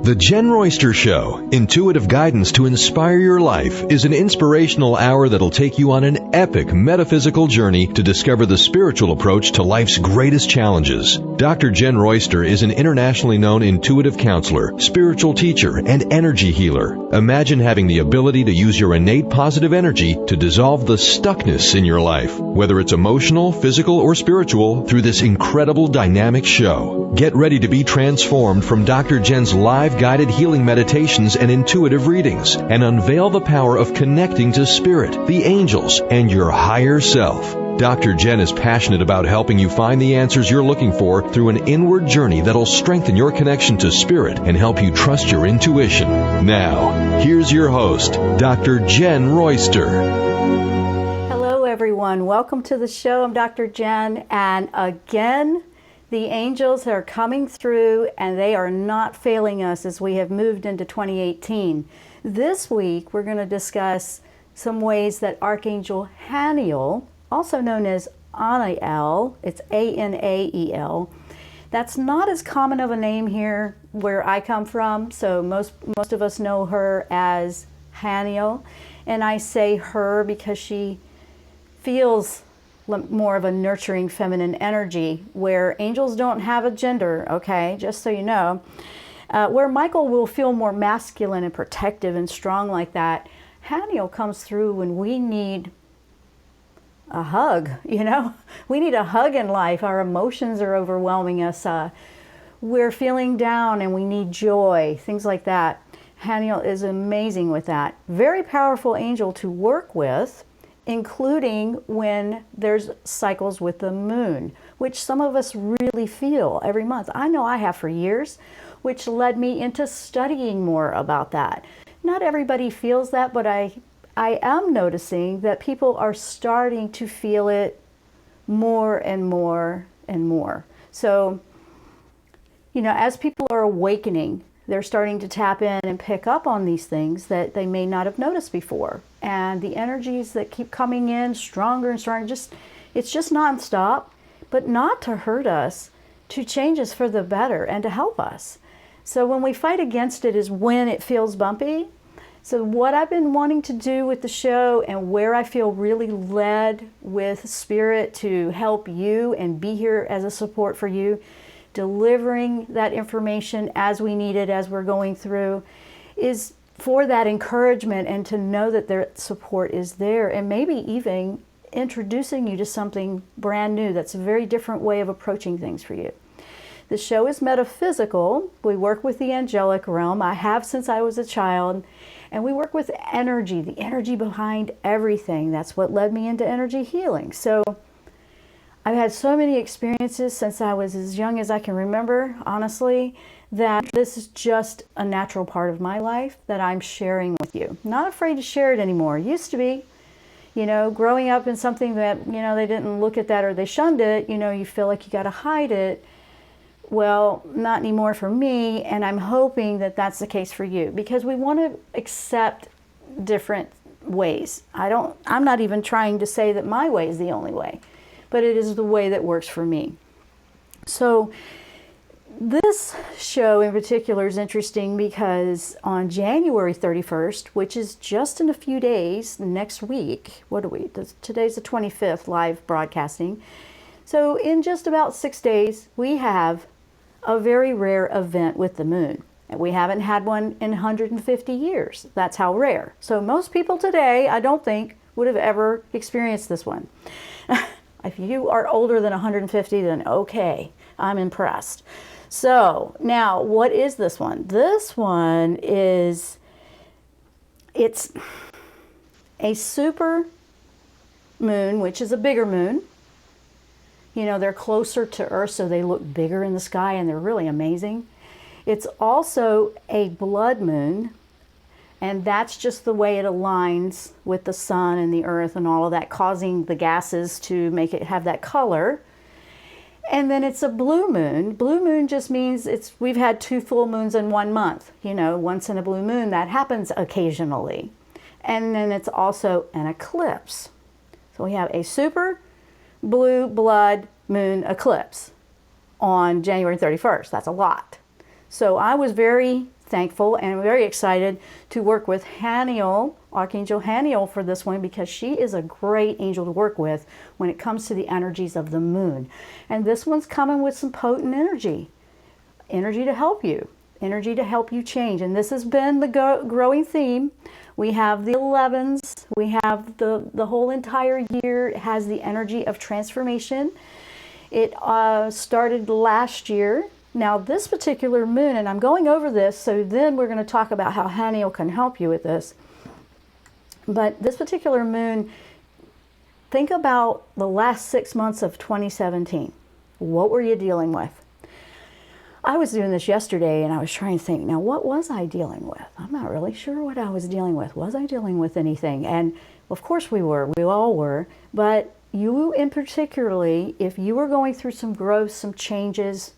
The Jenn Royster Show, intuitive guidance to inspire your life, is an inspirational hour that'll take you on an epic metaphysical journey to discover the spiritual approach to life's greatest challenges. Dr. Jenn Royster is an internationally known intuitive counselor, spiritual teacher, and energy healer. Imagine having the ability to use your innate positive energy to dissolve the stuckness in your life, whether it's emotional, physical, or spiritual, through this incredible dynamic show. Get ready to be transformed from Dr. Jenn's live guided healing meditations and intuitive readings, and unveil the power of connecting to spirit, the angels, and your higher self. Dr. Jenn is passionate about helping you find the answers you're looking for through an inward journey that'll strengthen your connection to spirit and help you trust your intuition. Now, here's your host, Dr. Jenn Royster. Hello, everyone. Welcome to the show. I'm Dr. Jenn, and again, the angels are coming through, and they are not failing us as we have moved into 2018. This week, we're going to discuss some ways that Archangel Haniel, also known as Haniel, it's A-N-A-E-L. That's not as common of a name here where I come from, so most of us know her as Haniel, and I say her because she feels more of a nurturing feminine energy, where angels don't have a gender, okay, just so you know. Where Michael will feel more masculine and protective and strong like that, Haniel comes through when we need a hug, you know? We need a hug in life. Our emotions are overwhelming us. We're feeling down and we need joy, things like that. Haniel is amazing with that. Very powerful angel to work with, including when there's cycles with the moon, which some of us really feel every month. I know I have for years, which led me into studying more about that. Not everybody feels that, but I am noticing that people are starting to feel it more and more and more. So, you know, as people are awakening, they're starting to tap in and pick up on these things that they may not have noticed before. And the energies that keep coming in stronger and stronger, it's just nonstop, but not to hurt us, to change us for the better and to help us. So when we fight against it is when it feels bumpy. So what I've been wanting to do with the show, and where I feel really led with spirit to help you and be here as a support for you, delivering that information as we need it, as we're going through, is for that encouragement and to know that their support is there, and maybe even introducing you to something brand new that's a very different way of approaching things for you. The show is metaphysical. We work with the angelic realm. I have since I was a child, and we work with energy, the energy behind everything. That's what led me into energy healing. So I've had so many experiences since I was as young as I can remember, honestly, that this is just a natural part of my life that I'm sharing with you. Not afraid to share it anymore. Used to be, you know, growing up in something that, you know, they didn't look at that or they shunned it, you know, you feel like you got to hide it. Well, not anymore for me, and I'm hoping that that's the case for you, because we want to accept different ways. I'm not even trying to say that my way is the only way, but it is the way that works for me. So this show in particular is interesting because on January 31st, which is just in a few days, next week, today's the 25th live broadcasting. So in just about 6 days, we have a very rare event with the moon. And we haven't had one in 150 years. That's how rare. So most people today, I don't think, would have ever experienced this one. If you are older than 150, then okay, I'm impressed. So now, what is this one? This one it's a super moon, which is a bigger moon. You know, they're closer to Earth, so they look bigger in the sky, and they're really amazing. It's also a blood moon, and that's just the way it aligns with the sun and the earth and all of that, causing the gases to make it have that color. And then it's a blue moon. Blue moon just means we've had 2 full moons in 1 month. You know, once in a blue moon, that happens occasionally. And then it's also an eclipse. So we have a super blue blood moon eclipse on January 31st. That's a lot. So I was very thankful and very excited to work with Haniel, Archangel Haniel, for this one, because she is a great angel to work with when it comes to the energies of the moon. And this one's coming with some potent energy to help you, energy to help you change. And this has been the growing theme. We have the 11s, we have the whole entire year. It has the energy of transformation. It started last year. Now this particular moon, and I'm going over this, so then we're going to talk about how Haniel can help you with this. But this particular moon, think about the last 6 months of 2017. What were you dealing with? I was doing this yesterday and I was trying to think, now what was I dealing with? I'm not really sure what I was dealing with. Was I dealing with anything? And of course we all were, but you in particularly, if you were going through some growth, some changes,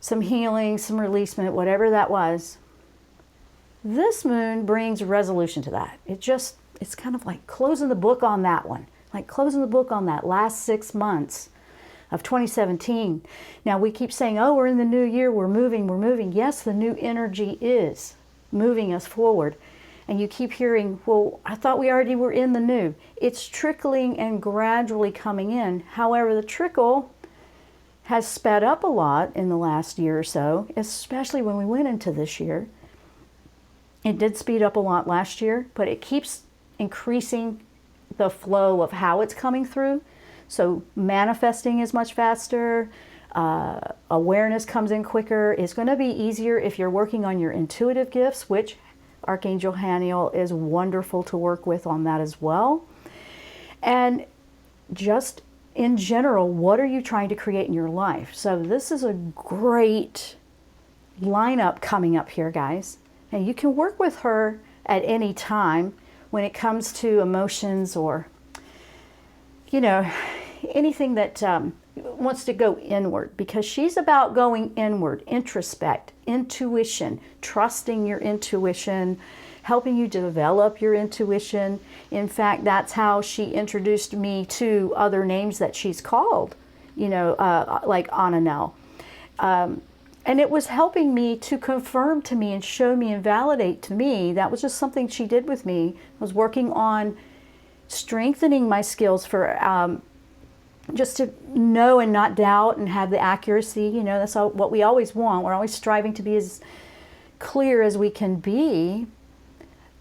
some healing, some releasement, whatever that was, this moon brings resolution to that. It's kind of like closing the book on that one, like closing the book on that last 6 months of 2017. Now we keep saying, oh, we're in the new year, we're moving. Yes, the new energy is moving us forward. And you keep hearing, well, I thought we already were in the new. It's trickling and gradually coming in. However, the trickle has sped up a lot in the last year or so, especially when we went into this year. It did speed up a lot last year, but it keeps increasing the flow of how it's coming through. So manifesting is much faster, awareness comes in quicker. It's going to be easier if you're working on your intuitive gifts, which Archangel Haniel is wonderful to work with on that as well. And just in general, what are you trying to create in your life? So this is a great lineup coming up here, guys. And you can work with her at any time when it comes to emotions or, you know, anything that wants to go inward, because she's about going inward, introspect, intuition, trusting your intuition, helping you develop your intuition. In fact, that's how she introduced me to other names that she's called, you know, like Ananel. And it was helping me to confirm to me and show me and validate to me. That was just something she did with me. I was working on strengthening my skills for just to know and not doubt and have the accuracy. You know, that's what we always want. We're always striving to be as clear as we can be.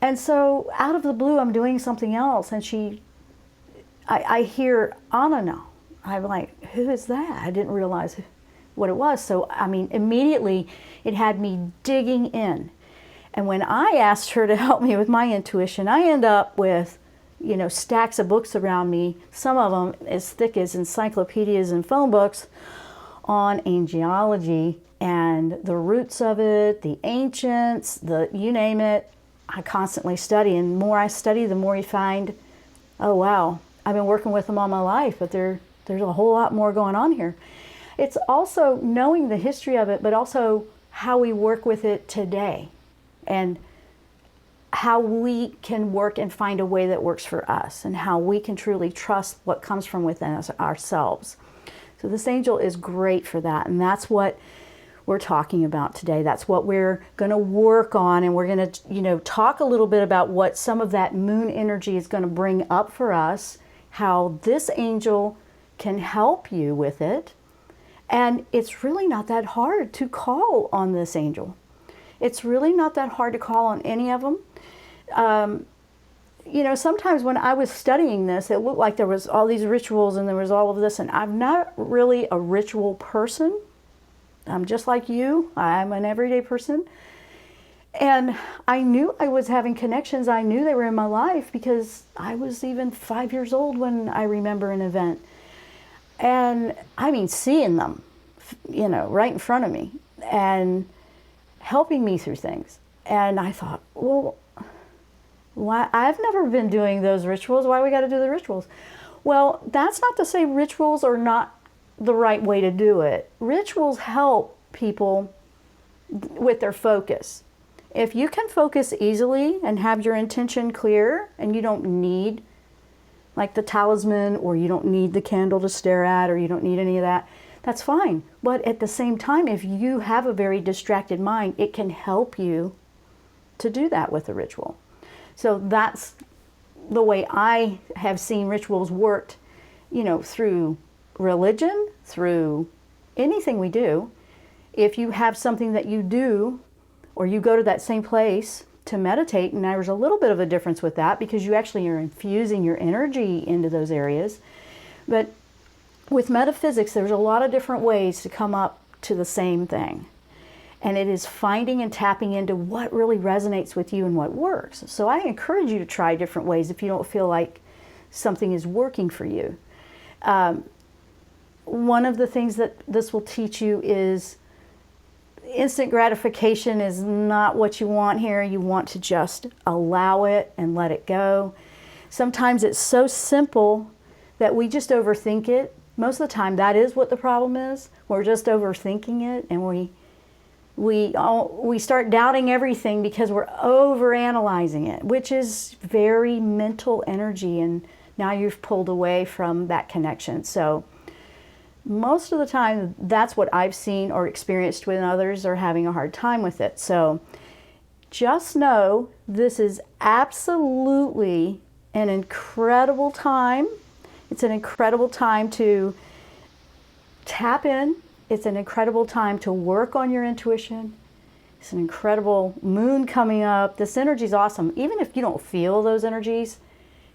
And so out of the blue, I'm doing something else. And I hear Ananel. I'm like, who is that? I didn't realize what it was. So, I mean, immediately it had me digging in. And when I asked her to help me with my intuition, I end up with, you know, stacks of books around me, some of them as thick as encyclopedias and phone books on angelology and the roots of it, the ancients, you name it. I constantly study, and the more I study, the more you find, oh wow, I've been working with them all my life, but there's a whole lot more going on here. It's also knowing the history of it, but also how we work with it today and how we can work and find a way that works for us, and how we can truly trust what comes from within us ourselves. So this angel is great for that, and that's what we're talking about today. That's what we're going to work on, and we're going to, you know, talk a little bit about what some of that moon energy is going to bring up for us, how this angel can help you with it. And it's really not that hard to call on this angel. It's really not that hard to call on any of them. You know, sometimes when I was studying this, it looked like there was all these rituals and there was all of this, and I'm not really a ritual person. I'm just like you. I'm an everyday person. And I knew I was having connections. I knew they were in my life because I was even 5 years old when I remember an event. And I mean, seeing them, you know, right in front of me and helping me through things. And I thought, well, why? I've never been doing those rituals. Why we got to do the rituals? Well, that's not to say rituals are not the right way to do it. Rituals help people with their focus. If you can focus easily and have your intention clear, and you don't need like the talisman, or you don't need the candle to stare at, or you don't need any of that, that's fine. But at the same time, if you have a very distracted mind, it can help you to do that with a ritual. So that's the way I have seen rituals worked, through religion, through anything we do. If you have something that you do, or you go to that same place to meditate, and there's a little bit of a difference with that because you actually are infusing your energy into those areas. But with metaphysics, there's a lot of different ways to come up to the same thing. And it is finding and tapping into what really resonates with you and what works. So I encourage you to try different ways if you don't feel like something is working for you. One of the things that this will teach you is instant gratification is not what you want here. You want to just allow it and let it go. Sometimes it's so simple that we just overthink it. Most of the time that is what the problem is. We're just overthinking it, and we start doubting everything because we're overanalyzing it, which is very mental energy, and now you've pulled away from that connection. So most of the time, that's what I've seen or experienced when others are having a hard time with it. So just know this is absolutely an incredible time. It's an incredible time to tap in. It's an incredible time to work on your intuition. It's an incredible moon coming up. This energy is awesome. Even if you don't feel those energies,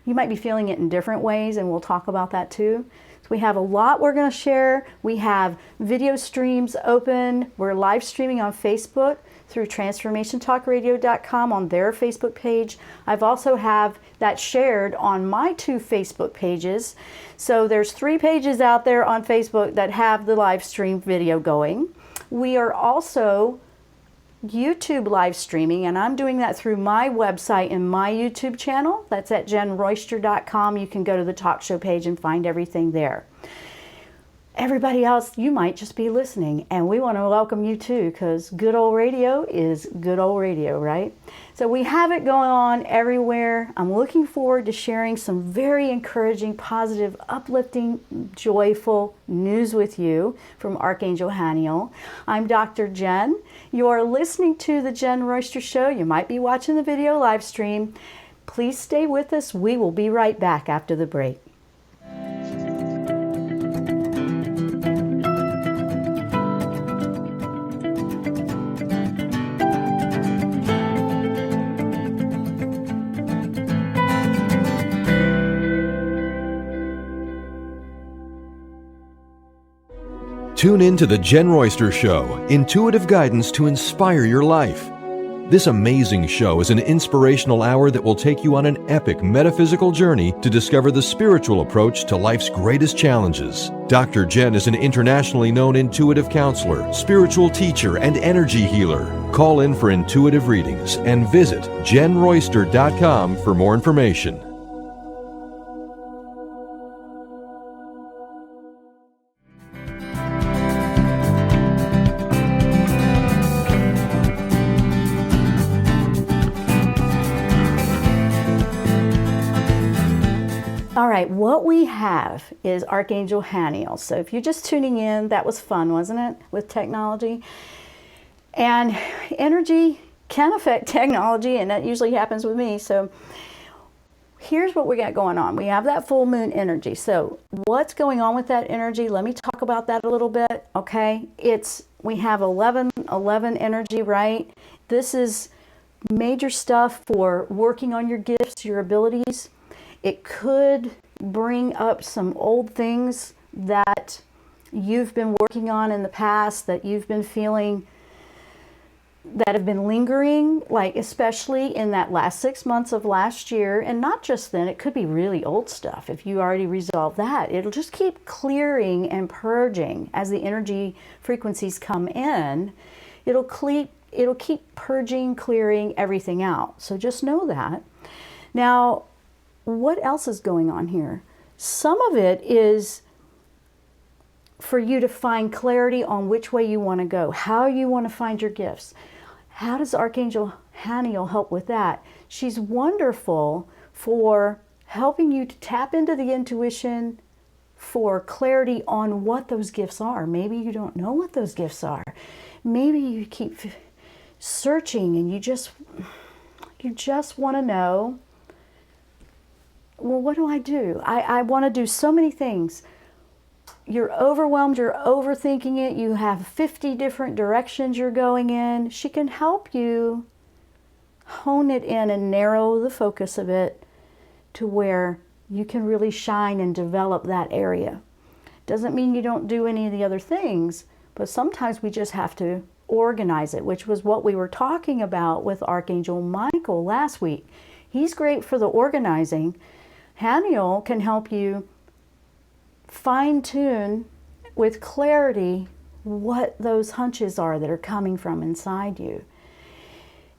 you might be feeling it in different ways, and we'll talk about that too. So we have a lot we're going to share. We have video streams open. We're live streaming on Facebook through transformationtalkradio.com on their Facebook page. I've also have that shared on my 2 Facebook pages. So there's 3 pages out there on Facebook that have the live stream video going. We are also YouTube live streaming, and I'm doing that through my website and my YouTube channel. That's at JennRoyster.com. You can go to the talk show page and find everything there. Everybody else, you might just be listening, and we want to welcome you too, because good old radio is good old radio, right? So we have it going on everywhere. I'm looking forward to sharing some very encouraging, positive, uplifting, joyful news with you from Archangel Haniel. I'm Dr. Jenn. You're listening to the Jenn Royster Show. You might be watching the video live stream. Please stay with us. We will be right back after the break. Tune in to the Jenn Royster Show, intuitive guidance to inspire your life. This amazing show is an inspirational hour that will take you on an epic metaphysical journey to discover the spiritual approach to life's greatest challenges. Dr. Jenn is an internationally known intuitive counselor, spiritual teacher, and energy healer. Call in for intuitive readings and visit JennRoyster.com for more information. All right, what we have is Archangel Haniel. So if you're just tuning in, that was fun, wasn't it, with technology? And energy can affect technology, and that usually happens with me. So here's what we got going on. We have that full moon energy. So what's going on with that energy? Let me talk about that a little bit, okay? We have 11-11 energy, right? This is major stuff for working on your gifts, your abilities. It could bring up some old things that you've been working on in the past, that you've been feeling that have been lingering, like especially in that last 6 months of last year. And not just then, it could be really old stuff. If you already resolved that, it'll just keep clearing and purging as the energy frequencies come in. It'll keep purging, clearing everything out. So just know that. Now, what else is going on here? Some of it is for you to find clarity on which way you want to go, how you want to find your gifts. How does Archangel Haniel help with that? She's wonderful for helping you to tap into the intuition for clarity on what those gifts are. Maybe you don't know what those gifts are. Maybe you keep searching and you just want to know, well, what do I do? I want to do so many things. You're overwhelmed, you're overthinking it, you have 50 different directions you're going in. She can help you hone it in and narrow the focus of it to where you can really shine and develop that area. Doesn't mean you don't do any of the other things, but sometimes we just have to organize it, which was what we were talking about with Archangel Michael last week. He's great for the organizing. Haniel can help you fine-tune with clarity what those hunches are that are coming from inside you.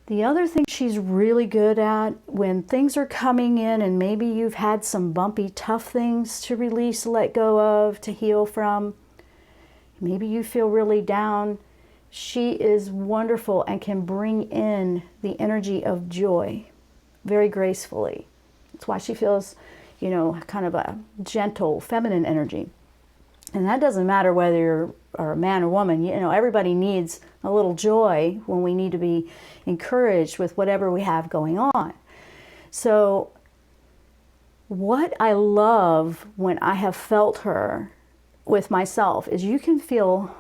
The other thing she's really good at, when things are coming in and maybe you've had some bumpy, tough things to release, let go of, to heal from, maybe you feel really down, she is wonderful and can bring in the energy of joy very gracefully. That's why she feels, you know, kind of a gentle, feminine energy. And that doesn't matter whether you're a man or woman. You know, everybody needs a little joy when we need to be encouraged with whatever we have going on. So what I love when I have felt her with myself is you can feel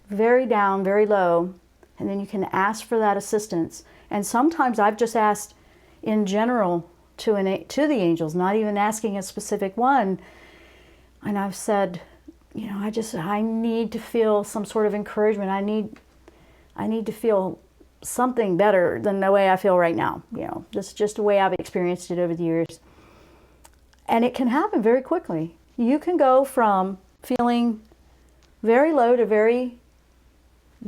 very down, very low, and then you can ask for that assistance. And sometimes I've just asked in general to the angels, not even asking a specific one. And I've said, you know, I need to feel some sort of encouragement. I need to feel something better than the way I feel right now. You know, this is just the way I've experienced it over the years. And it can happen very quickly. You can go from feeling very low to very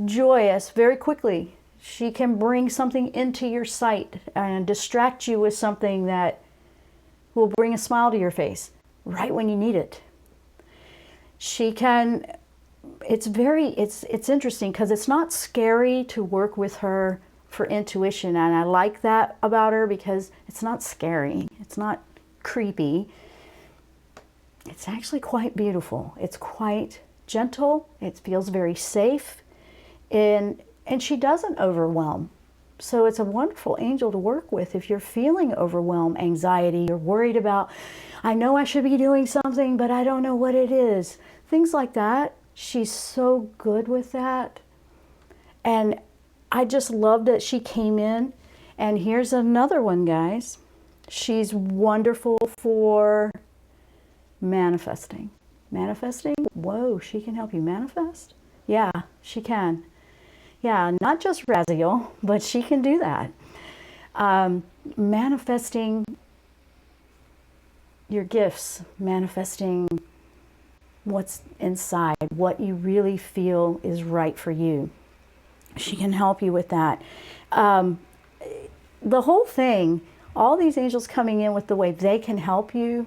joyous very quickly. She can bring something into your sight and distract you with something that will bring a smile to your face right when you need it. She can, it's interesting because it's not scary to work with her for intuition, and I like that about her because it's not scary, it's not creepy. It's actually quite beautiful. It's quite gentle. It feels very safe, and she doesn't overwhelm. So it's a wonderful angel to work with if you're feeling overwhelmed, anxiety, you're worried about, I know I should be doing something, but I don't know what it is. Things like that. She's so good with that. And I just love that she came in. And here's another one, guys. She's wonderful for manifesting. Manifesting? Whoa, she can help you manifest? Yeah, she can. Yeah, not just Raziel, but she can do that. Manifesting your gifts, manifesting what's inside, what you really feel is right for you. She can help you with that. The whole thing, all these angels coming in with the way they can help you,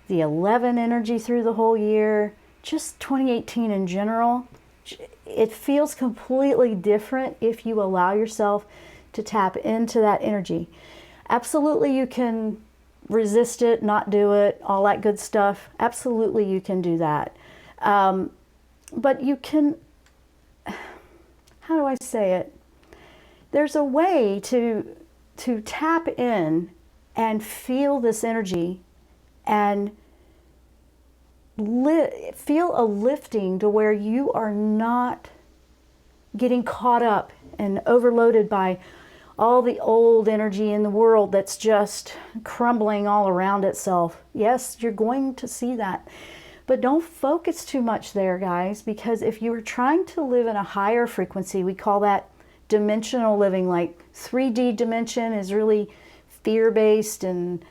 the 11 energy through the whole year, just 2018 in general, it feels completely different if you allow yourself to tap into that energy. Absolutely, you can resist it, not do it, all that good stuff. Absolutely, you can do that. But you can, how do I say it? There's a way to tap in and feel this energy and feel a lifting to where you are not getting caught up and overloaded by all the old energy in the world that's just crumbling all around itself. Yes, you're going to see that. But don't focus too much there, guys, because if you are trying to live in a higher frequency, we call that dimensional living. Like 3D dimension is really fear-based and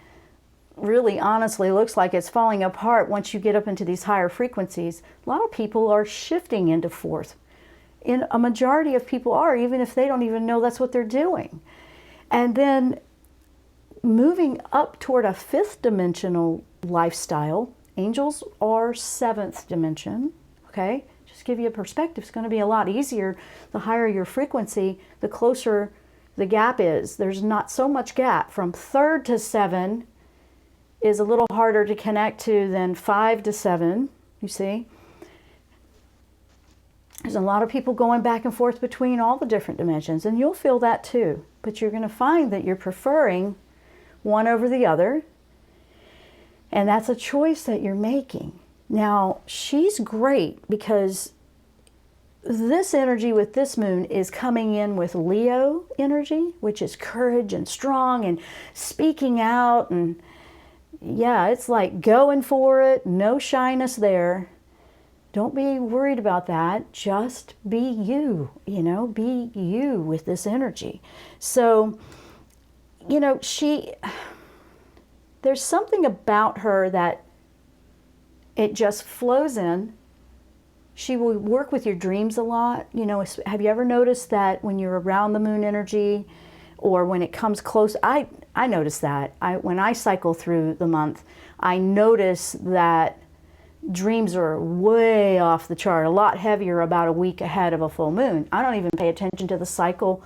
really honestly looks like it's falling apart once you get up into these higher frequencies. A lot of people are shifting into fourth. A majority of people are, even if they don't even know that's what they're doing. And then moving up toward a fifth dimensional lifestyle. Angels are seventh dimension, okay? Just give you a perspective. It's going to be a lot easier. The higher your frequency, the closer the gap is. There's not so much gap. From third to seven, is a little harder to connect to than 5 to 7, you see. There's a lot of people going back and forth between all the different dimensions, and you'll feel that too. But you're going to find that you're preferring one over the other, and that's a choice that you're making. Now, she's great because this energy with this moon is coming in with Leo energy, which is courage and strong and speaking out, and yeah, it's like going for it, no shyness there. Don't be worried about that. Just be you, be you with this energy. So, there's something about her that it just flows in. She will work with your dreams a lot. Have you ever noticed that when you're around the moon energy or when it comes close? I notice that. When I cycle through the month, I notice that dreams are way off the chart, a lot heavier about a week ahead of a full moon. I don't even pay attention to the cycle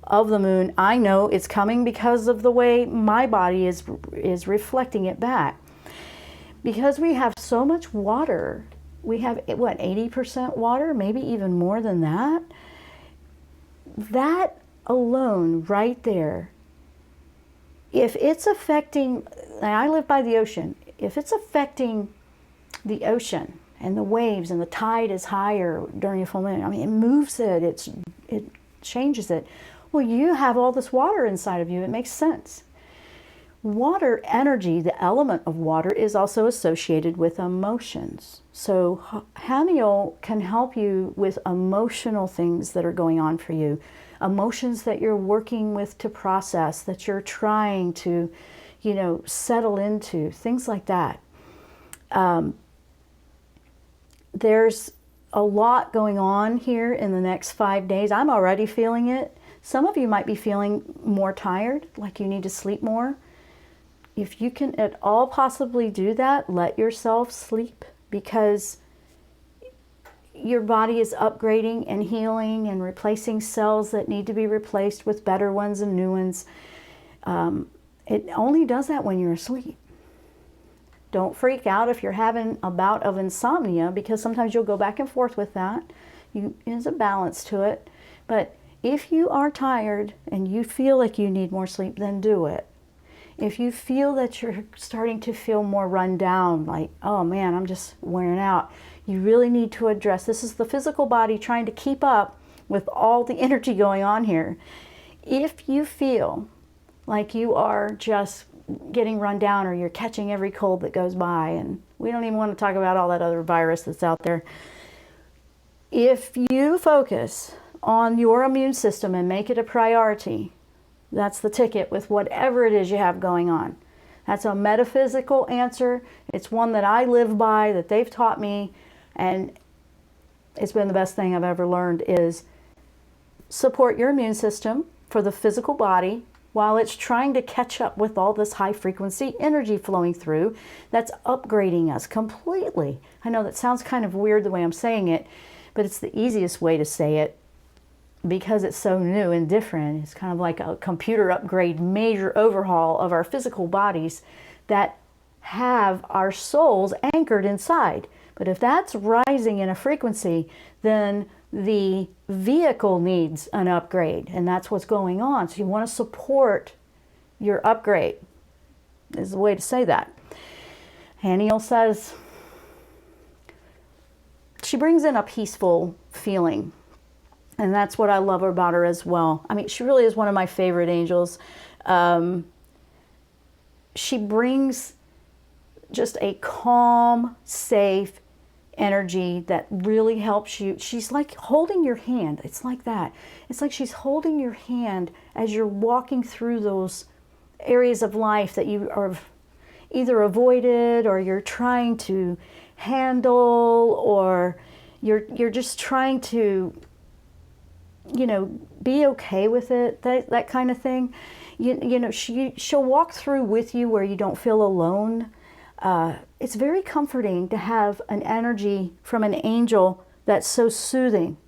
of the moon. I know it's coming because of the way my body is reflecting it back. Because we have so much water, we have, 80% water, maybe even more than that. That alone right there, if it's affecting, I live by the ocean, if it's affecting the ocean and the waves and the tide is higher during a full moon, it moves it, it changes it. Well, you have all this water inside of you. It makes sense. Water energy, the element of water, is also associated with emotions. So Haniel can help you with emotional things that are going on for you, emotions that you're working with to process, that you're trying to, settle into, things like that. There's a lot going on here in the next 5 days. I'm already feeling it. Some of you might be feeling more tired, like you need to sleep more. If you can at all possibly do that, let yourself sleep, because your body is upgrading and healing and replacing cells that need to be replaced with better ones and new ones. It only does that when you're asleep. Don't freak out if you're having a bout of insomnia, because sometimes you'll go back and forth with that. There's a balance to it. But if you are tired and you feel like you need more sleep, then do it. If you feel that you're starting to feel more run down, like, oh man, I'm just wearing out, you really need to address, this is the physical body trying to keep up with all the energy going on here. If you feel like you are just getting run down, or you're catching every cold that goes by, and we don't even want to talk about all that other virus that's out there. If you focus on your immune system and make it a priority, that's the ticket with whatever it is you have going on. That's a metaphysical answer. It's one that I live by, that they've taught me, and it's been the best thing I've ever learned, is support your immune system for the physical body while it's trying to catch up with all this high frequency energy flowing through that's upgrading us completely. I know that sounds kind of weird the way I'm saying it, but it's the easiest way to say it because it's so new and different. It's kind of like a computer upgrade, major overhaul of our physical bodies that have our souls anchored inside. But if that's rising in a frequency, then the vehicle needs an upgrade, and that's what's going on. So you want to support your upgrade, is the way to say that. Haniel says she brings in a peaceful feeling, and that's what I love about her as well. I mean, she really is one of my favorite angels. She brings just a calm, safe energy that really helps you. She's like holding your hand. It's like that. It's like she's holding your hand as you're walking through those areas of life that you are either avoided, or you're trying to handle, or you're just trying to, be okay with it, that kind of thing. She'll walk through with you where you don't feel alone. It's very comforting to have an energy from an angel that's so soothing.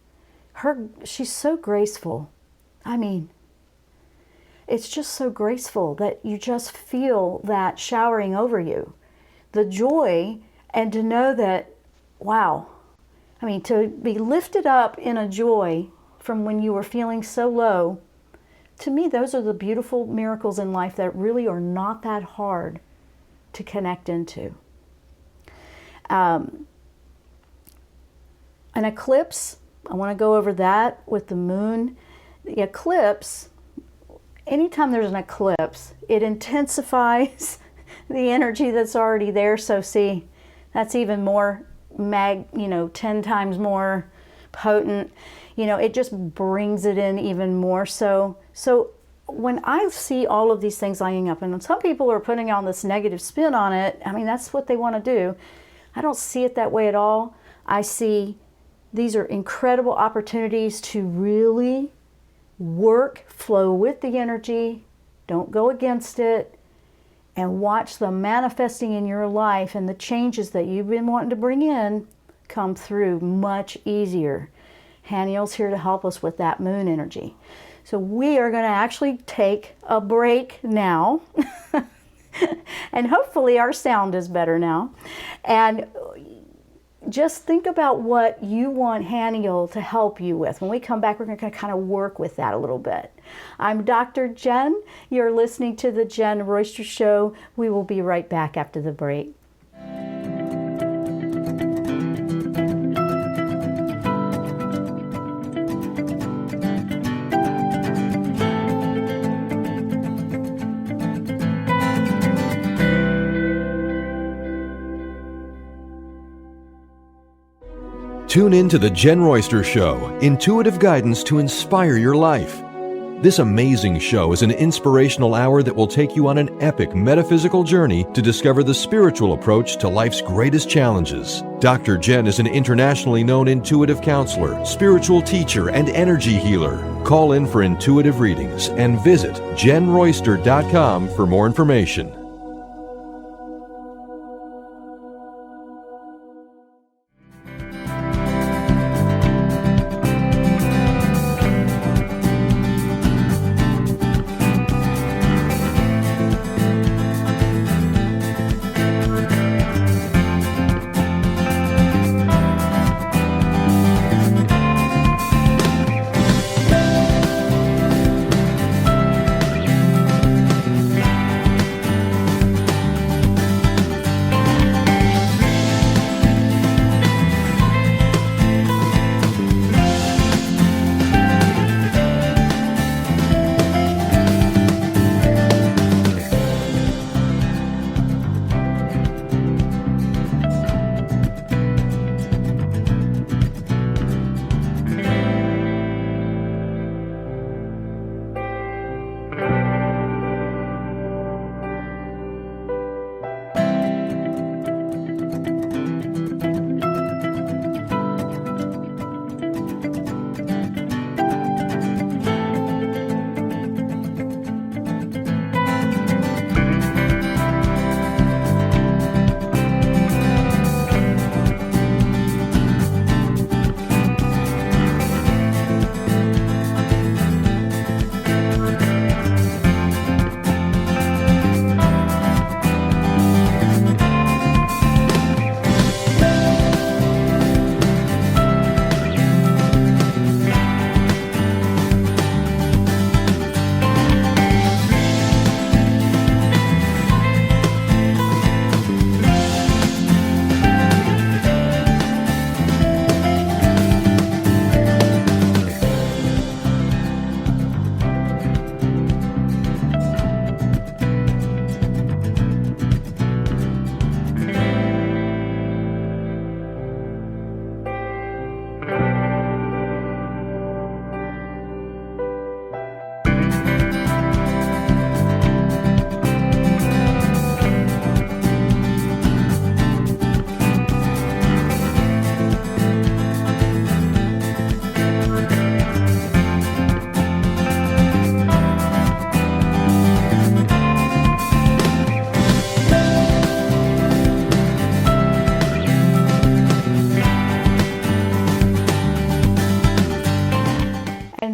She's so graceful. I mean, it's just so graceful that you just feel that showering over you. The joy, and to know that, wow, I mean, to be lifted up in a joy from when you were feeling so low, to me, those are the beautiful miracles in life that really are not that hard to connect into. An eclipse, I want to go over that with the moon. The eclipse, anytime there's an eclipse, it intensifies the energy that's already there. So see, that's even more 10 times more potent. It just brings it in even more. So when I see all of these things lining up, and some people are putting on this negative spin on it, I mean, that's what they want to do. I don't see it that way at all. I see these are incredible opportunities to really flow with the energy, don't go against it, and watch the manifesting in your life and the changes that you've been wanting to bring in come through much easier. Haniel's here to help us with that moon energy. So we are going to actually take a break now. And hopefully our sound is better now. And just think about what you want Haniel to help you with. When we come back, we're going to kind of work with that a little bit. I'm Dr. Jenn. You're listening to the Jenn Royster Show. We will be right back after the break. Tune in to the Jenn Royster Show, intuitive guidance to inspire your life. This amazing show is an inspirational hour that will take you on an epic metaphysical journey to discover the spiritual approach to life's greatest challenges. Dr. Jenn is an internationally known intuitive counselor, spiritual teacher, and energy healer. Call in for intuitive readings and visit JennRoyster.com for more information.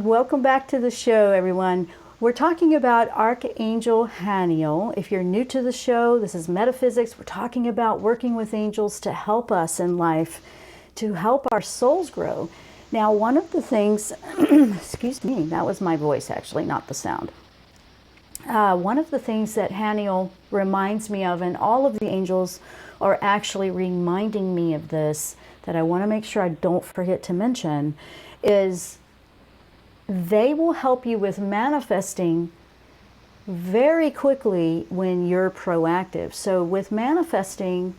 Welcome back to the show, everyone. We're talking about Archangel Haniel. If you're new to the show, this is Metaphysics. We're talking about working with angels to help us in life, to help our souls grow. Now, one of the things, excuse me, that was my voice actually, not the sound. One of the things that Haniel reminds me of, and all of the angels are actually reminding me of this, that I want to make sure I don't forget to mention, is they will help you with manifesting very quickly when you're proactive. So with manifesting,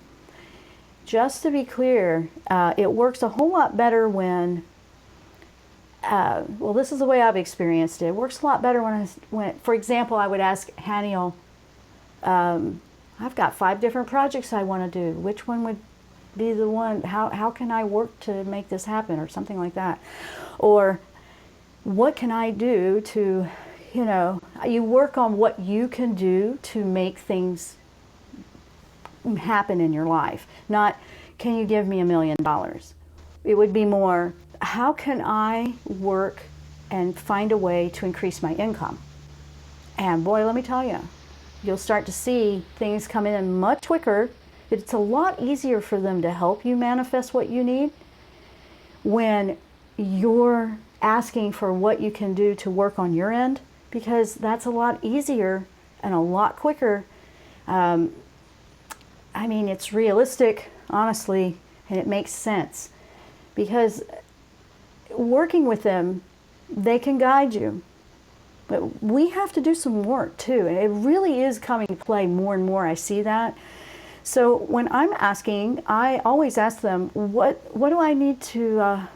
just to be clear, it works a whole lot better when, well, this is the way I've experienced it. It works a lot better when for example, I would ask Haniel, I've got 5 different projects I want to do. Which one would be the one? How can I work to make this happen, or something like that? Or what can I do to, you work on what you can do to make things happen in your life. Not, can you give me $1 million? It would be more, how can I work and find a way to increase my income? And boy, let me tell you, you'll start to see things come in much quicker. It's a lot easier for them to help you manifest what you need when you're asking for what you can do to work on your end, because that's a lot easier and a lot quicker. I mean, it's realistic, honestly, and it makes sense, because working with them, they can guide you. But we have to do some work too, and it really is coming to play more and more. I see that. So when I'm asking, I always ask them, what do I need to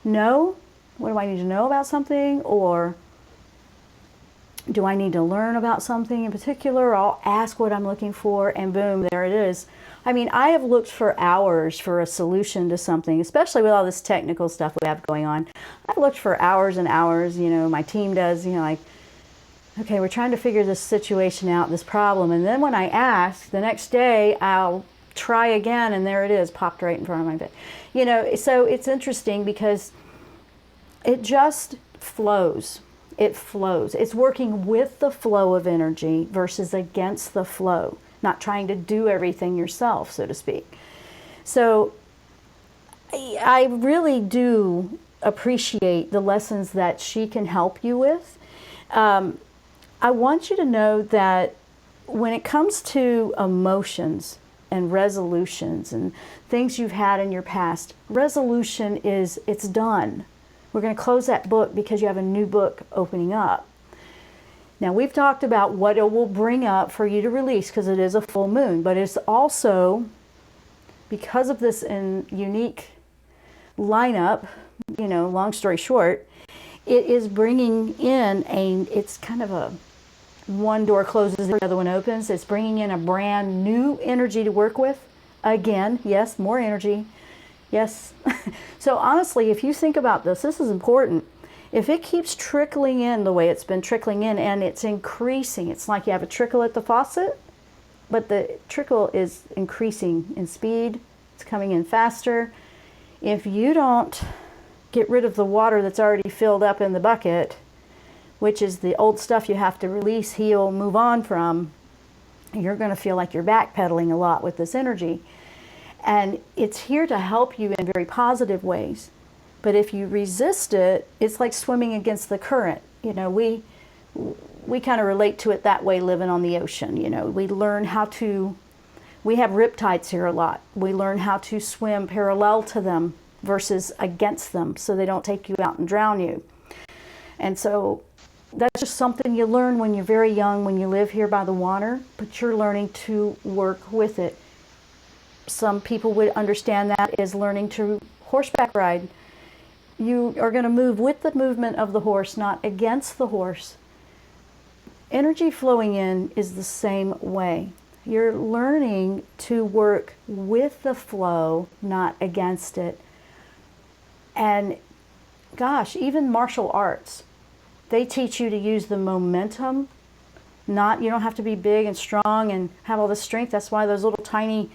know? What do I need to know about something? Or do I need to learn about something in particular? I'll ask what I'm looking for, and boom, there it is. I mean, I have looked for hours for a solution to something, especially with all this technical stuff we have going on. I've looked for hours and hours, my team does, like, okay, we're trying to figure this situation out, this problem. And then when I ask, the next day I'll try again, and there it is, popped right in front of my bed. So it's interesting because it just flows. It flows. It's working with the flow of energy versus against the flow, not trying to do everything yourself, so to speak. So I really do appreciate the lessons that she can help you with. I want you to know that when it comes to emotions and resolutions and things you've had in your past, resolution is, it's done. We're going to close that book because you have a new book opening up. Now, we've talked about what it will bring up for you to release because it is a full moon, but it's also, because of this unique lineup, long story short, it is bringing in it's kind of a one door closes, the other one opens. It's bringing in a brand new energy to work with. Again, yes, more energy. Yes. So honestly, if you think about this is important. If it keeps trickling in the way it's been trickling in and it's increasing, it's like you have a trickle at the faucet, but the trickle is increasing in speed. It's coming in faster. If you don't get rid of the water that's already filled up in the bucket, which is the old stuff you have to release, heal, move on from, you're going to feel like you're backpedaling a lot with this energy. And it's here to help you in very positive ways. But if you resist it, it's like swimming against the current. We kind of relate to it that way, living on the ocean. We learn how to, we have riptides here a lot. We learn how to swim parallel to them versus against them so they don't take you out and drown you. And so that's just something you learn when you're very young, when you live here by the water, but you're learning to work with it. Some people would understand that as learning to horseback ride. You are going to move with the movement of the horse, not against the horse. Energy flowing in is the same way. You're learning to work with the flow, not against it. And gosh, even martial arts, they teach you to use the momentum. You don't have to be big and strong and have all this strength. That's why those little tiny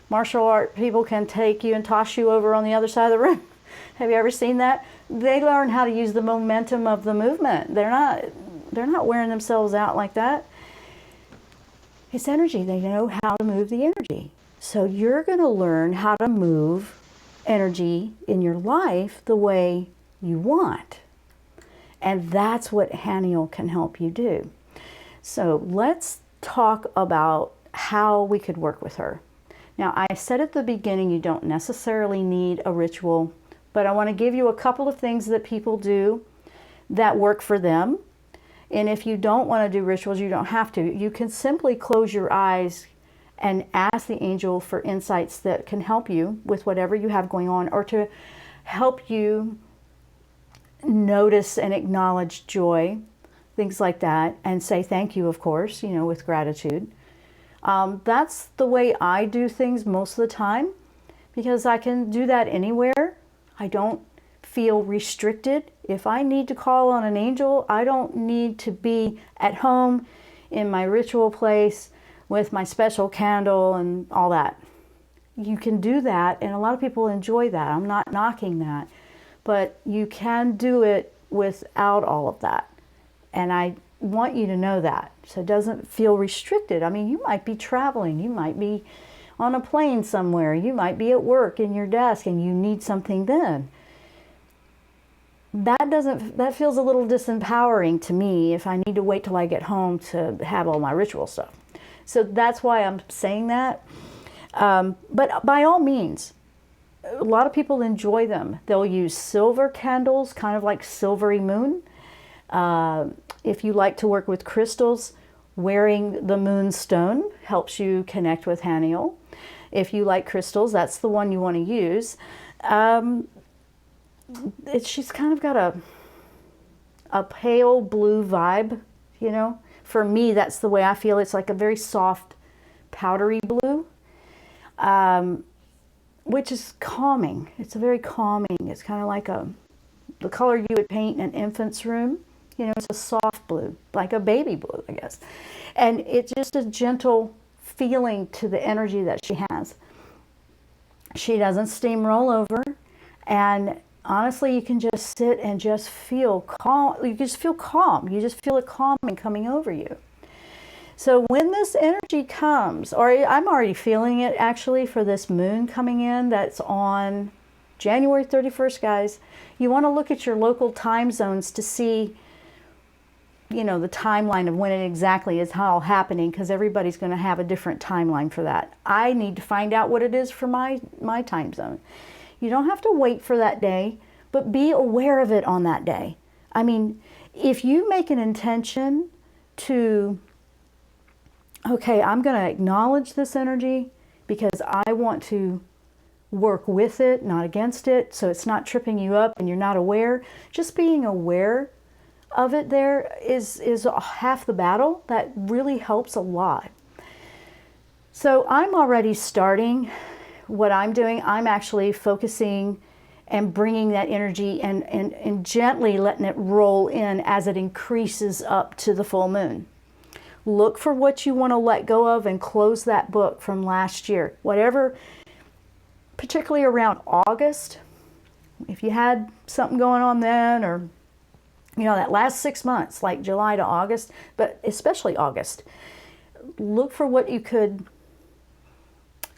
martial art people can take you and toss you over on the other side of the room. Have you ever seen that? They learn how to use the momentum of the movement. They're not, they're not wearing themselves out like that. It's energy. They know how to move the energy. So you're going to learn how to move energy in your life the way you want. And that's what Haniel can help you do. So let's talk about how we could work with her. Now, I said at the beginning you don't necessarily need a ritual, but I want to give you a couple of things that people do that work for them. And if you don't want to do rituals, you don't have to. You can simply close your eyes and ask the angel for insights that can help you with whatever you have going on, or to help you notice and acknowledge joy, things like that, and say thank you, of course, you know, with gratitude. That's the way I do things most of the time, because I can do that anywhere. I don't feel restricted. If I need to call on an angel, I don't need to be at home in my ritual place with my special candle and all that. You can do that, and a lot of people enjoy that. I'm not knocking that. But you can do it without all of that. And I want you to know that, so it doesn't feel restricted. I mean, you might be traveling, you might be on a plane somewhere, you might be at work in your desk and you need something then. That feels a little disempowering to me if I need to wait till I get home to have all my ritual stuff. So that's why I'm saying that. But by all means, a lot of people enjoy them. They'll use silver candles, kind of like silvery moon. If you like to work with crystals, wearing the moonstone helps you connect with Haniel. If you like crystals, that's the one you want to use. She's kind of got a pale blue vibe, you know. For me, that's the way I feel. It's like a very soft, powdery blue, which is calming. It's very calming. It's kind of like the color you would paint an infant's room. You know, it's a soft blue, like a baby blue, I guess. And it's just a gentle feeling to the energy that she has. She doesn't steamroll over. And honestly, you can just sit and just feel calm. You just feel calm. You just feel it calming coming over you. So when this energy comes, or I'm already feeling it actually for this moon coming in that's on January 31st, guys, you want to look at your local time zones to see, you know, the timeline of when it exactly is all happening, because everybody's going to have a different timeline for that. I need to find out what it is for my time zone. You don't have to wait for that day, but be aware of it on that day. I mean, if you make an intention to, okay, I'm going to acknowledge this energy because I want to work with it, not against it, so it's not tripping you up and you're not aware. Just being aware of it there is half the battle. That really helps a lot. So I'm already starting what I'm doing. I'm actually focusing and bringing that energy and gently letting it roll in as it increases up to the full moon. Look for what you want to let go of and close that book from last year. Whatever, particularly around August, if you had something going on then, or you know, that last 6 months, like July to August, but especially August, look for what you could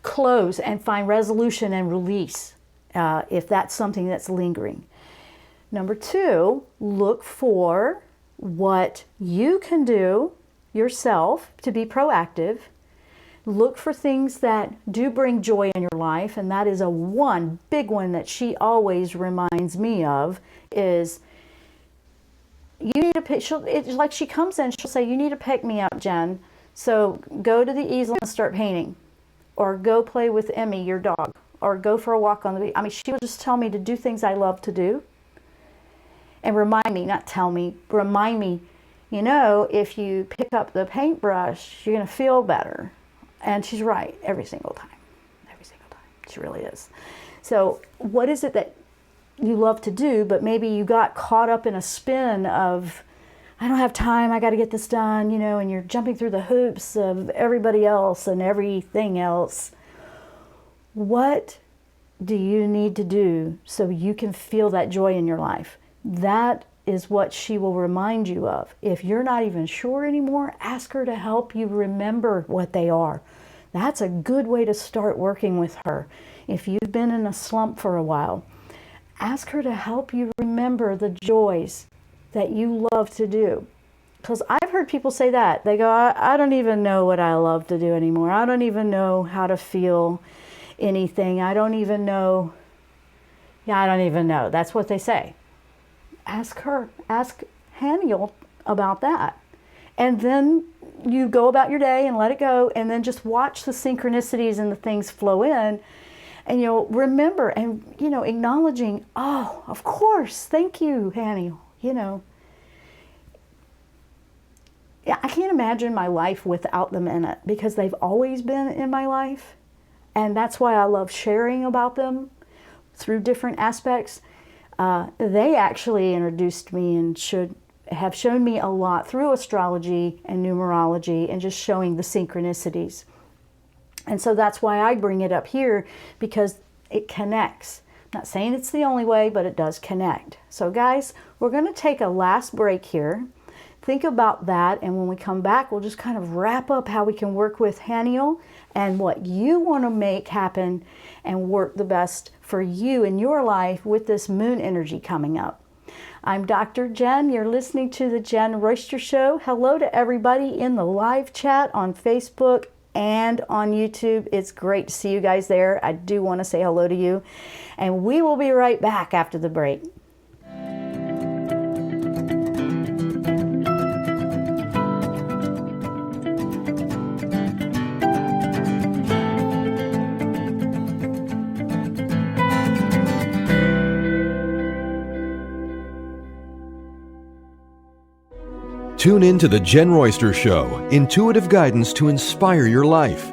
close and find resolution and release if that's something that's lingering. Number 2, look for what you can do yourself to be proactive. Look for things that do bring joy in your life, and that is one big one that she always reminds me of is, you need to pick, it's like she comes in, she'll say, you need to pick me up, Jen. So go to the easel and start painting, or go play with Emmy, your dog, or go for a walk on the beach. I mean, she will just tell me to do things I love to do. And remind me, not tell me, remind me, you know, if you pick up the paintbrush, you're going to feel better. And she's right every single time. Every single time. She really is. So what is it that you love to do, but maybe you got caught up in a spin of, I don't have time, I got to get this done, you know, and you're jumping through the hoops of everybody else and everything else. What do you need to do so you can feel that joy in your life? That is what she will remind you of. If you're not even sure anymore, ask her to help you remember what they are. That's a good way to start working with her. If you've been in a slump for a while, ask her to help you remember the joys that you love to do. Because I've heard people say that. They go, I don't even know what I love to do anymore. I don't even know how to feel anything. I don't even know. Yeah, I don't even know. That's what they say. Ask her, ask Haniel about that. And then you go about your day and let it go, and then just watch the synchronicities and the things flow in. And you'll remember and, acknowledging, oh, of course, thank you, Haniel. I can't imagine my life without them in it, because they've always been in my life. And that's why I love sharing about them through different aspects. They actually introduced me and have shown me a lot through astrology and numerology and just showing the synchronicities. And so that's why I bring it up here, because it connects. I'm not saying it's the only way, but it does connect. So guys, we're going to take a last break here. Think about that, and when we come back, we'll just kind of wrap up how we can work with Haniel and what you want to make happen and work the best for you in your life with this moon energy coming up. I'm Dr. Jenn. You're listening to the Jenn Royster Show. Hello to everybody in the live chat on Facebook and on YouTube. It's great to see you guys there. I do want to say hello to you. And we will be right back after the break. Tune in to the Jenn Royster Show, intuitive guidance to inspire your life.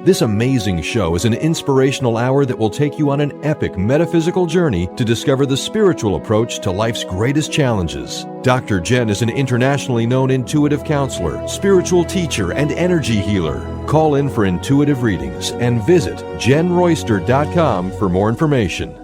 This amazing show is an inspirational hour that will take you on an epic metaphysical journey to discover the spiritual approach to life's greatest challenges. Dr. Jenn is an internationally known intuitive counselor, spiritual teacher, and energy healer. Call in for intuitive readings and visit JennRoyster.com for more information.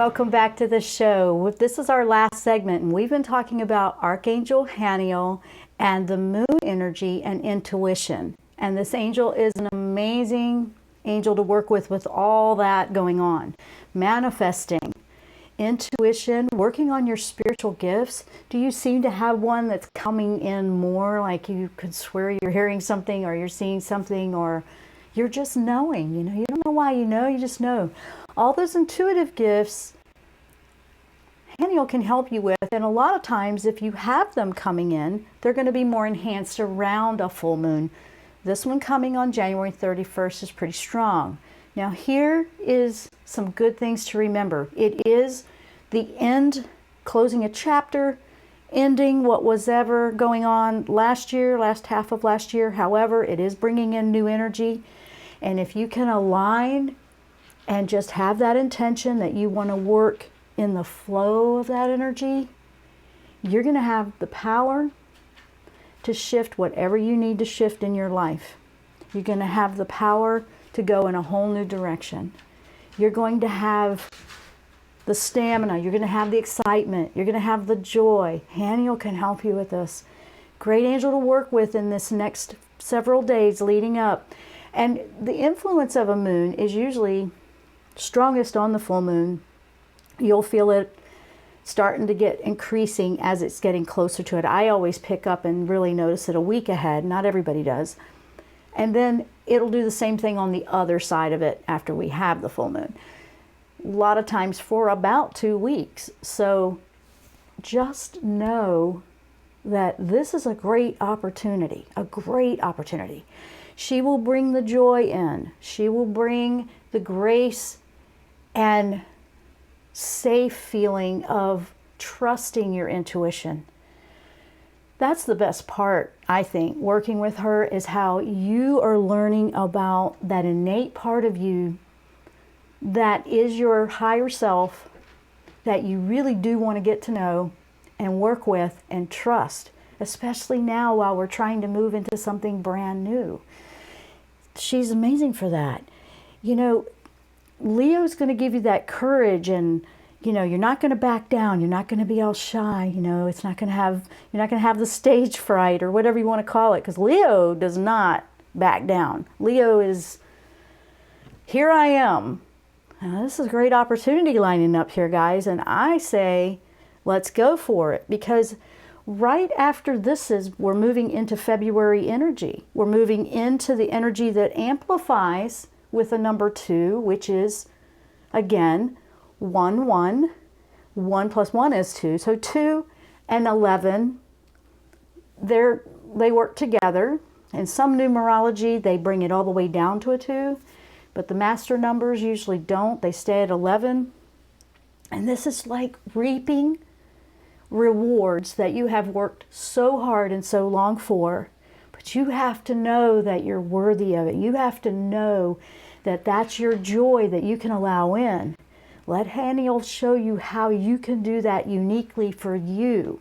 welcome back to the show. This is our last segment, and we've been talking about Archangel Haniel and the moon energy and intuition. And this angel is an amazing angel to work with all that going on. Manifesting, intuition, working on your spiritual gifts. Do you seem to have one that's coming in more, like you could swear you're hearing something, or you're seeing something, or you're just knowing? You don't know why you know, you just know. All those intuitive gifts Haniel can help you with, and a lot of times if you have them coming in, they're going to be more enhanced around a full moon. This one coming on January 31st is pretty strong. Now here is some good things to remember. It is the end, closing a chapter, ending what was ever going on last year, last half of last year. However, it is bringing in new energy. And if you can align and just have that intention that you want to work in the flow of that energy, you're going to have the power to shift whatever you need to shift in your life. You're going to have the power to go in a whole new direction. You're going to have the stamina. You're going to have the excitement. You're going to have the joy. Haniel can help you with this. Great angel to work with in this next several days leading up. And the influence of a moon is usually strongest on the full moon. You'll feel it starting to get increasing as it's getting closer to it. I always pick up and really notice it a week ahead. Not everybody does. And then it'll do the same thing on the other side of it after we have the full moon. A lot of times for about 2 weeks. So just know that this is a great opportunity, a great opportunity. She will bring the joy in. She will bring the grace and safe feeling of trusting your intuition. That's the best part, I think, working with her, is how you are learning about that innate part of you that is your higher self, that you really do want to get to know and work with and trust, especially now while we're trying to move into something brand new. She's amazing for that. Leo's going to give you that courage, and you're not going to back down. You're not going to be all shy. It's not going to have, you're not going to have the stage fright or whatever you want to call it, because Leo does not back down. Leo is, here I am. Now, this is a great opportunity lining up here, guys. And I say, let's go for it, because right after this we're moving into February energy. We're moving into the energy that amplifies with the number 2, which is, again, 1, 1. 1 plus 1 is 2. So 2 and 11, they work together. In some numerology, they bring it all the way down to a 2. But the master numbers usually don't. They stay at 11. And this is like reaping rewards that you have worked so hard and so long for. But you have to know that you're worthy of it. You have to know that that's your joy that you can allow in. Let Haniel show you how you can do that uniquely for you.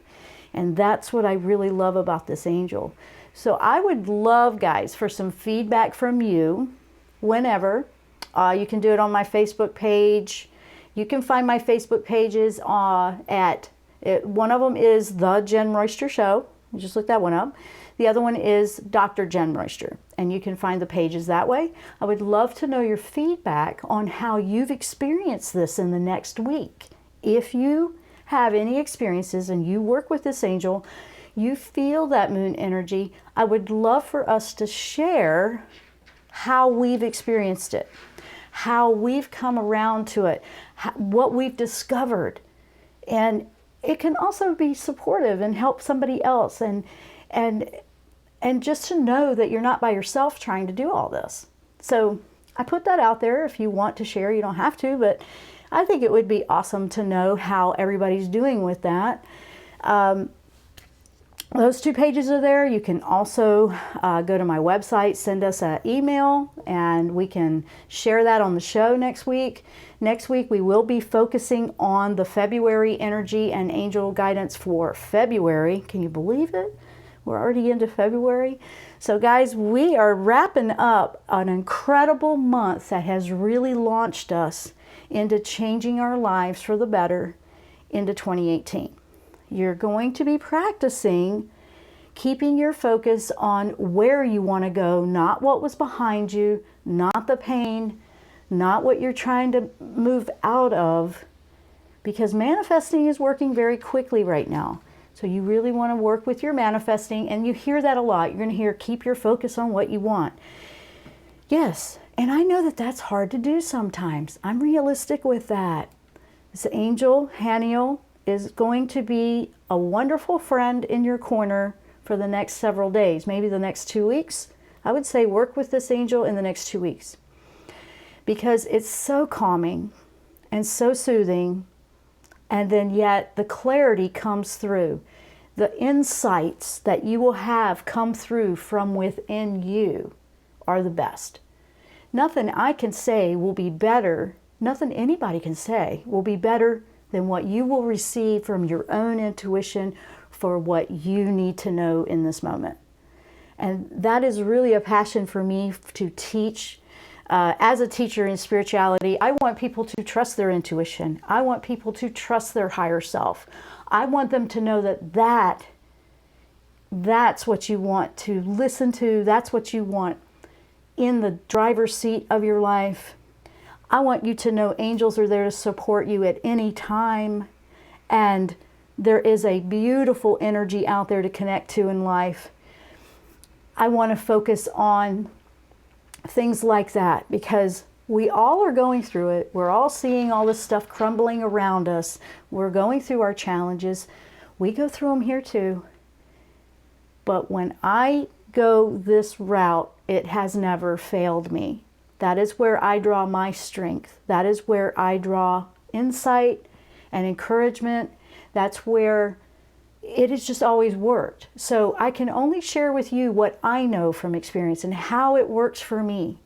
And that's what I really love about this angel. So I would love, guys, for some feedback from you whenever. You can do it on my Facebook page. You can find my Facebook pages one of them is the Jenn Royster Show. You just look that one up. The other one is Dr. Jenn Royster, and you can find the pages that way. I would love to know your feedback on how you've experienced this in the next week. If you have any experiences and you work with this angel, you feel that moon energy, I would love for us to share how we've experienced it, how we've come around to it, what we've discovered. And it can also be supportive and help somebody else, and just to know that you're not by yourself trying to do all this. So I put that out there. If you want to share, you don't have to, but I think it would be awesome to know how everybody's doing with that. Those 2 pages are there. You can also go to my website, send us an email, and we can share that on the show next week. Next week, we will be focusing on the February energy and angel guidance for February. Can you believe it? We're already into February. So guys, we are wrapping up an incredible month that has really launched us into changing our lives for the better into 2018. You're going to be practicing keeping your focus on where you want to go, not what was behind you, not the pain, not what you're trying to move out of, because manifesting is working very quickly right now. So you really want to work with your manifesting, and you hear that a lot. You're going to hear, keep your focus on what you want. Yes, and I know that that's hard to do sometimes. I'm realistic with that. This angel, Haniel, is going to be a wonderful friend in your corner for the next several days, maybe the next 2 weeks. I would say work with this angel in the next 2 weeks, because it's so calming and so soothing, and then yet the clarity comes through. The insights that you will have come through from within you are the best. Nothing I can say will be better, nothing anybody can say will be better than what you will receive from your own intuition for what you need to know in this moment. And that is really a passion for me to teach. As a teacher in spirituality, I want people to trust their intuition. I want people to trust their higher self. I want them to know that's what you want to listen to. That's what you want in the driver's seat of your life. I want you to know angels are there to support you at any time. And there is a beautiful energy out there to connect to in life. I want to focus on things like that, because we all are going through it. We're all seeing all this stuff crumbling around us. We're going through our challenges. We go through them here too. But when I go this route, it has never failed me. That is where I draw my strength. That is where I draw insight and encouragement. That's where it has just always worked. So I can only share with you what I know from experience and how it works for me.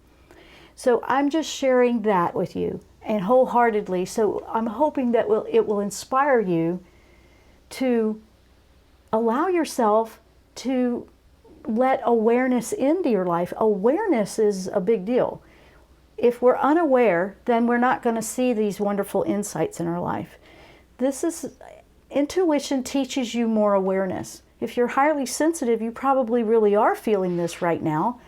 So I'm just sharing that with you, and wholeheartedly. So I'm hoping that it will inspire you to allow yourself to let awareness into your life. Awareness is a big deal. If we're unaware, then we're not going to see these wonderful insights in our life. Intuition teaches you more awareness. If you're highly sensitive, you probably really are feeling this right now,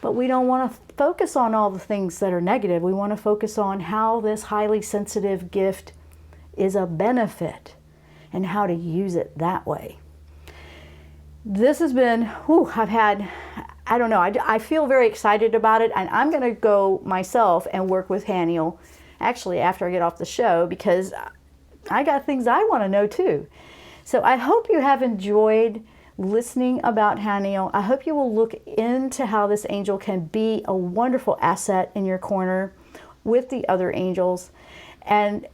but we don't want to focus on all the things that are negative. We want to focus on how this highly sensitive gift is a benefit and how to use it that way. This has been, I feel very excited about it, and I'm going to go myself and work with Haniel, actually after I get off the show, because I got things I want to know too. So I hope you have enjoyed listening about Haniel. I hope you will look into how this angel can be a wonderful asset in your corner with the other angels, and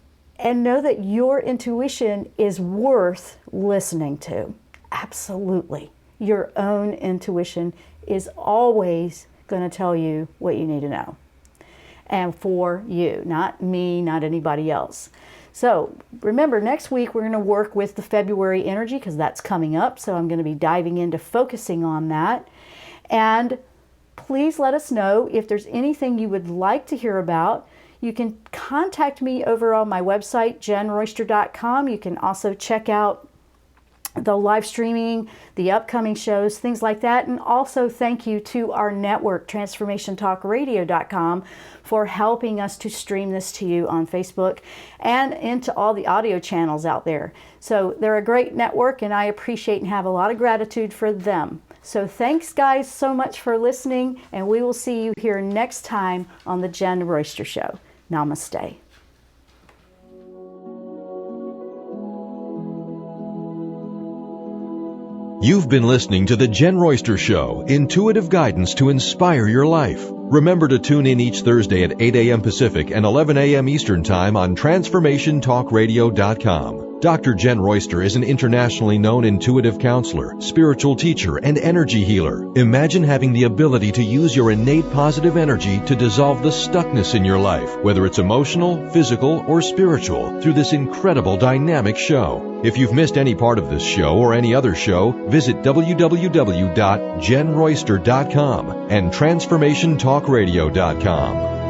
know that your intuition is worth listening to. Absolutely. Your own intuition is always going to tell you what you need to know. And for you, not me, not anybody else. So remember, next week we're going to work with the February energy, because that's coming up. So I'm going to be diving into focusing on that. And please let us know if there's anything you would like to hear about. You can contact me over on my website, JennRoyster.com. You can also check out the live streaming, the upcoming shows, things like that. And also thank you to our network, TransformationTalkRadio.com, for helping us to stream this to you on Facebook and into all the audio channels out there. So they're a great network, and I appreciate and have a lot of gratitude for them. So thanks, guys, so much for listening, and we will see you here next time on the Jenn Royster Show. Namaste. You've been listening to The Jenn Royster Show, intuitive guidance to inspire your life. Remember to tune in each Thursday at 8 a.m. Pacific and 11 a.m. Eastern Time on TransformationTalkRadio.com. Dr. Jenn Royster is an internationally known intuitive counselor, spiritual teacher, and energy healer. Imagine having the ability to use your innate positive energy to dissolve the stuckness in your life, whether it's emotional, physical, or spiritual, through this incredible dynamic show. If you've missed any part of this show or any other show, visit www.jennroyster.com and transformationtalkradio.com.